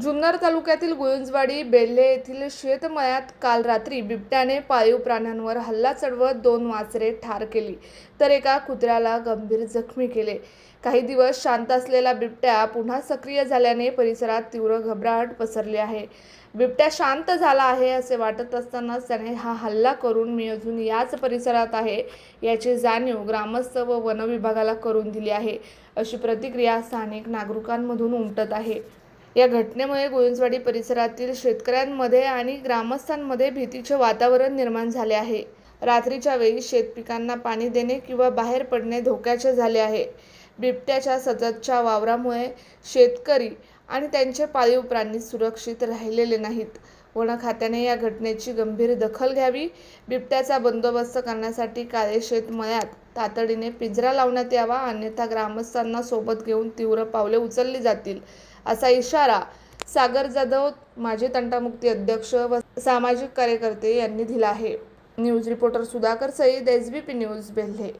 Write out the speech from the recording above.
जुन्नर तालुक्यातील गुंजवाडी बेल्हे येथील शेतमळ्यात काल रात्री बिबट्याने पाळीव प्राण्यांवर हल्ला चढवत 2 वासरे ठार केली तर एका कुत्र्याला गंभीर जखमी केले। काही दिवस शांत असलेला बिबट्या पुन्हा सक्रिय झाल्याने परिसरात तीव्र घबराट पसरली आहे। बिबट्या शांत झाला आहे असे वाटत असतानाच त्याने हा हल्ला करून मी अजून याच परिसरात आहे याची जाणीव ग्रामस्थ व वन विभागाला करून दिली आहे, अशी प्रतिक्रिया स्थानिक नागरिकांमधून उमटत आहे। या घटनेमुळे गुंजवाडी परिसरातील शेतकऱ्यांमध्ये आणि ग्रामस्थांमध्ये भीतीचे वातावरण निर्माण झाले आहे। रात्रीच्या वेळी शेतपिकांना पाणी देणे किंवा बाहेर पडणे धोक्याचे झाले आहे। बिबट्याच्या सततच्या वावरामुळे शेतकरी आणि त्यांचे पाळीव प्राणी सुरक्षित राहिलेले नाहीत। वन खात्याने या घटनेची गंभीर दखल घ्यावी। बिबट्याचा बंदोबस्त करण्यासाठी काळे शेतमळ्यात तातडीने पिंजरा लावण्यात यावा, अन्यथा ग्रामस्थांना सोबत घेऊन तीव्र पावले उचलली जातील, असा इशारा सागर जाधव, माजी तंटामुक्ती अध्यक्ष व सामाजिक कार्यकर्ते यांनी दिला आहे। News reporter Sudhakar Sayeed, SBP news, Belhe.